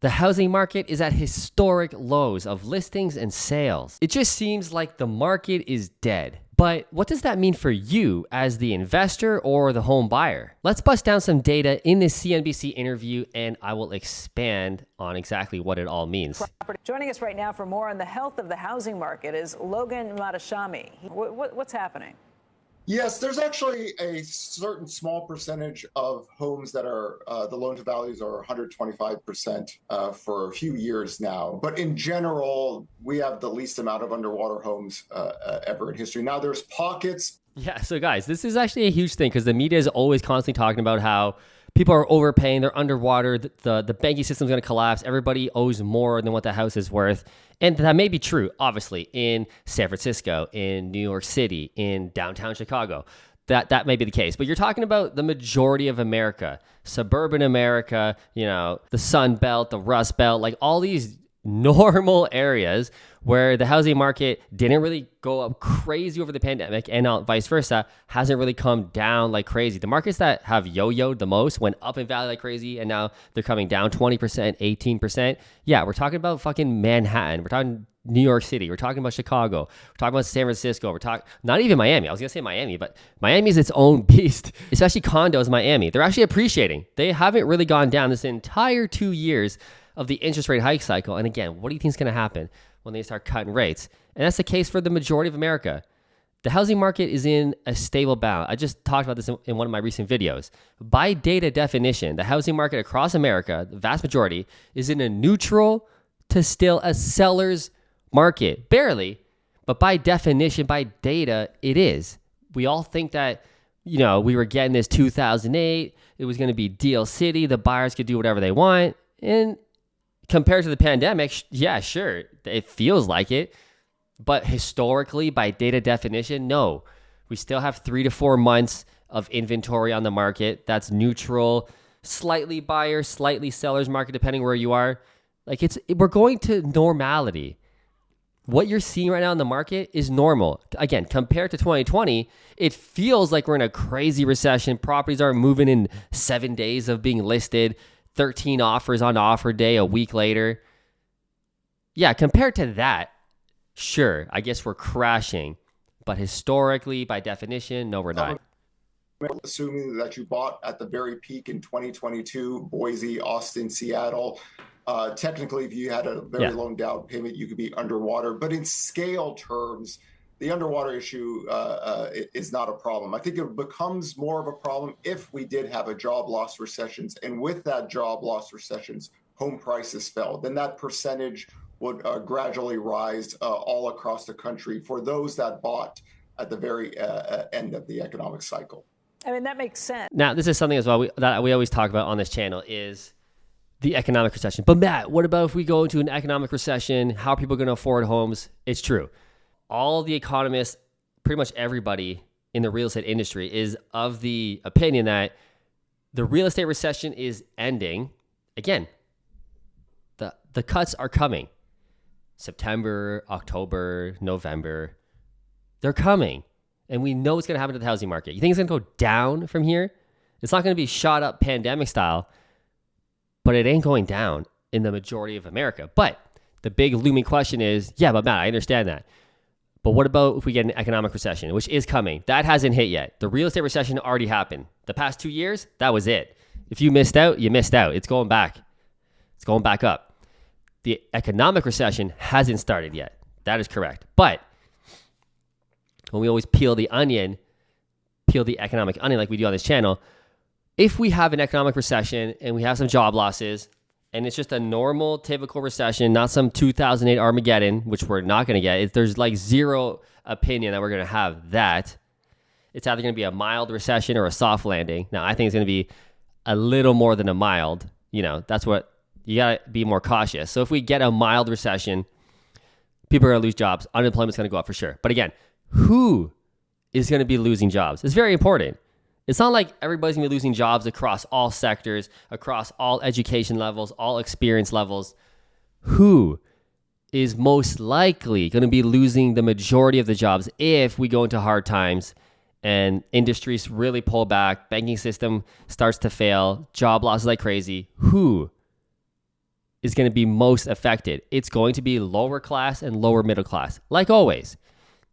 The housing market is at historic lows of listings and sales. It just seems like the market is dead. But what does that mean for you as the investor or the home buyer? Let's bust down some data in this CNBC interview and I will expand on exactly what it all means. Joining us right now for more on the health of the housing market is Logan Matashami. What's happening? Yes, there's actually a certain small percentage of homes that are the loan to values are 125% for a few years now. But in general, we have the least amount of underwater homes ever in history. Now, there's pockets. Yeah, so guys, this is actually a huge thing because the media is always constantly talking about how people are overpaying, they're underwater, the banking system's going to collapse, everybody owes more than what the house is worth. And that may be true, obviously, in San Francisco, in New York City, in downtown Chicago. That may be the case. But you're talking about the majority of America, suburban America, the Sun Belt, the Rust Belt, like all these normal areas where the housing market didn't really go up crazy over the pandemic and vice versa, hasn't really come down like crazy. The markets that have yo-yoed the most went up in value like crazy, and now they're coming down 20%, 18%. Yeah, we're talking about fucking Manhattan. We're talking New York City. We're talking about Chicago. We're talking about San Francisco. We're talking, not even Miami. I was going to say Miami, but Miami is its own beast, especially condos in Miami. They're actually appreciating. They haven't really gone down this entire 2 years of the interest rate hike cycle. And again, what do you think is going to happen when they start cutting rates? And that's the case for the majority of America. The housing market is in a stable balance. I just talked about this in one of my recent videos. By data definition, the housing market across America, the vast majority, is in a neutral to still a seller's market. Barely, but by definition, by data, it is. We all think that, we were getting this 2008. It was going to be deal city. The buyers could do whatever they want. And compared to the pandemic, yeah, sure, it feels like it. But historically, by data definition, no. We still have 3 to 4 months of inventory on the market. That's neutral, slightly buyer, slightly seller's market, depending where you are. Like we're going to normality. What you're seeing right now in the market is normal. Again, compared to 2020, it feels like we're in a crazy recession. Properties are moving in 7 days of being listed. 13 offers on offer day a week later. Yeah, compared to that, sure, I guess we're crashing. But historically, by definition, no, we're not. Assuming that you bought at the very peak in 2022, Boise, Austin, Seattle, technically, if you had a very low down payment, you could be underwater. But in scale terms, the underwater issue is not a problem. I think it becomes more of a problem if we did have a job loss recessions. And with that job loss recessions, home prices fell. Then that percentage would gradually rise all across the country for those that bought at the very end of the economic cycle. I mean, that makes sense. Now, this is something as well that we always talk about on this channel is the economic recession. But Matt, what about if we go into an economic recession? How are people going to afford homes? It's true. All the economists, pretty much everybody in the real estate industry is of the opinion that the real estate recession is ending. Again, the cuts are coming. September, October, November, they're coming. And we know what's going to happen to the housing market. You think it's going to go down from here? It's not going to be shot up pandemic style, but it ain't going down in the majority of America. But the big looming question is, yeah, but Matt, I understand that. But what about if we get an economic recession, which is coming? That hasn't hit yet. The real estate recession already happened. The past 2 years, that was it. If you missed out, you missed out. It's going back. It's going back up. The economic recession hasn't started yet. That is correct. But when we always peel the economic onion like we do on this channel, if we have an economic recession and we have some job losses, and it's just a normal, typical recession, not some 2008 Armageddon, which we're not going to get. There's like zero opinion that we're going to have that. It's either going to be a mild recession or a soft landing. Now, I think it's going to be a little more than a mild. That's what you got to be more cautious. So if we get a mild recession, people are going to lose jobs. Unemployment's going to go up for sure. But again, who is going to be losing jobs? It's very important. It's not like everybody's going to be losing jobs across all sectors, across all education levels, all experience levels. Who is most likely going to be losing the majority of the jobs if we go into hard times and industries really pull back, banking system starts to fail, job losses like crazy? Who is going to be most affected? It's going to be lower class and lower middle class. Like always,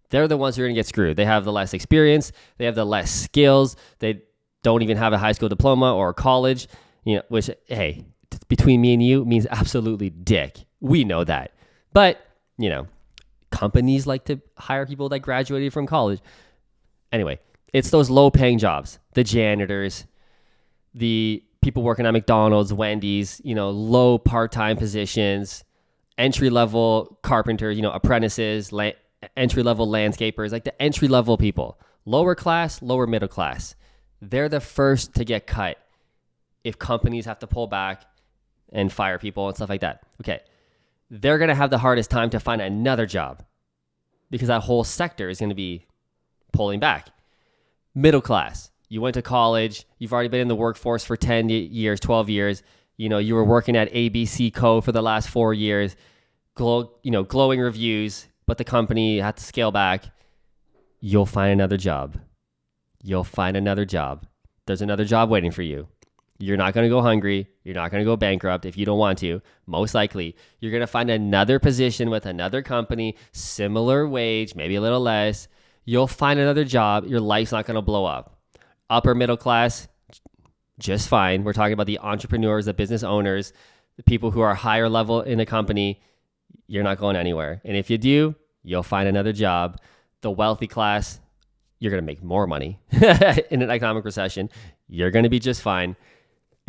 they're the ones who are going to get screwed. They have the less experience. They have the less skills. They don't even have a high school diploma or college, which, hey, between me and you means absolutely dick. We know that. But, companies like to hire people that graduated from college. Anyway, it's those low paying jobs, the janitors, the people working at McDonald's, Wendy's, low part-time positions, entry-level carpenters, apprentices, entry-level landscapers, like the entry-level people, lower class, lower middle class. They're the first to get cut if companies have to pull back and fire people and stuff like that. Okay. They're going to have the hardest time to find another job because that whole sector is going to be pulling back. Middle class. You went to college. You've already been in the workforce for 10 years, 12 years. You were working at ABC Co. for the last 4 years. Glowing reviews, but the company had to scale back. You'll find another job. There's another job waiting for you. You're not going to go hungry. You're not going to go bankrupt if you don't want to. Most likely, you're going to find another position with another company, similar wage, maybe a little less. You'll find another job. Your life's not going to blow up. Upper middle class, just fine. We're talking about the entrepreneurs, the business owners, the people who are higher level in the company. You're not going anywhere. And if you do, you'll find another job. The wealthy class, you're going to make more money in an economic recession. You're going to be just fine.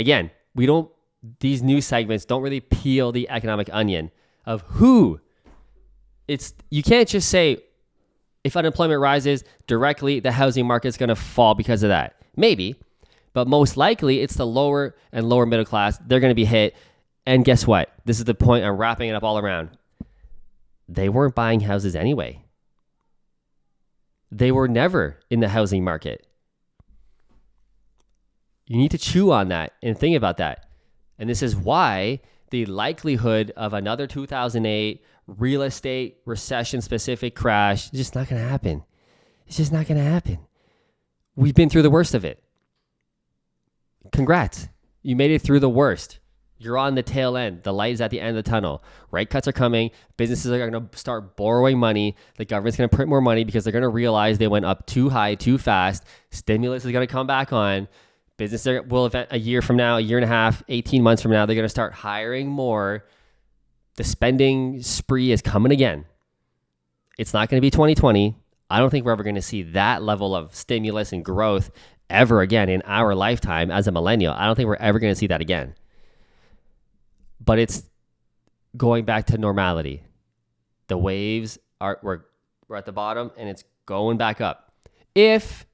Again, these news segments don't really peel the economic onion of who. You can't just say if unemployment rises directly, the housing market's going to fall because of that. Maybe, but most likely it's the lower and lower middle class. They're going to be hit. And guess what? This is the point. I'm wrapping it up all around. They weren't buying houses anyway. They were never in the housing market. You need to chew on that and think about that. And this is why the likelihood of another 2008 real estate recession-specific crash is just not going to happen. It's just not going to happen. We've been through the worst of it. Congrats. You made it through the worst. You're on the tail end. The light is at the end of the tunnel. Rate cuts are coming. Businesses are going to start borrowing money. The government's going to print more money because they're going to realize they went up too high, too fast. Stimulus is going to come back on. Businesses will, a year from now, a year and a half, 18 months from now, they're going to start hiring more. The spending spree is coming again. It's not going to be 2020. I don't think we're ever going to see that level of stimulus and growth ever again in our lifetime as a millennial. I don't think we're ever going to see that again. But it's going back to normality. The waves we're at the bottom and it's going back up. If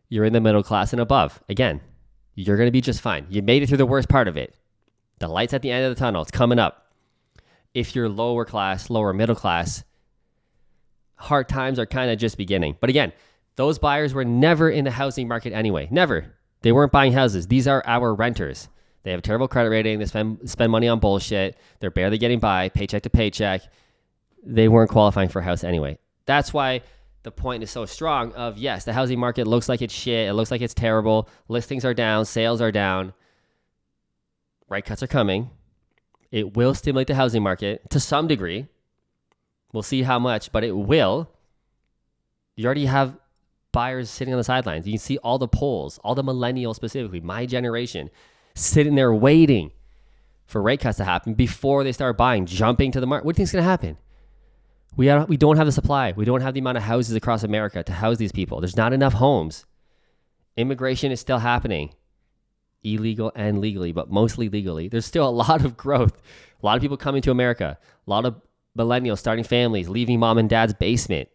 you're in the middle class and above, again, you're going to be just fine. You made it through the worst part of it. The light's at the end of the tunnel. It's coming up. If you're lower class, lower middle class, hard times are kind of just beginning. But again, those buyers were never in the housing market anyway. Never. They weren't buying houses. These are our renters. They have a terrible credit rating. They spend money on bullshit. They're barely getting by, paycheck to paycheck. They weren't qualifying for a house anyway. That's why the point is so strong of, yes, the housing market looks like it's shit. It looks like it's terrible. Listings are down. Sales are down. Rate cuts are coming. It will stimulate the housing market to some degree. We'll see how much, but it will. You already have buyers sitting on the sidelines. You can see all the polls, all the millennials specifically, my generation, sitting there waiting for rate cuts to happen before they start buying, jumping to the market. What do you think is going to happen? We don't have the supply. We don't have the amount of houses across America to house these people. There's not enough homes. Immigration is still happening, illegal and legally, but mostly legally. There's still a lot of growth. A lot of people coming to America. A lot of millennials starting families, leaving mom and dad's basement.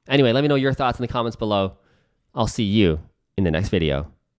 Anyway, let me know your thoughts in the comments below. I'll see you in the next video.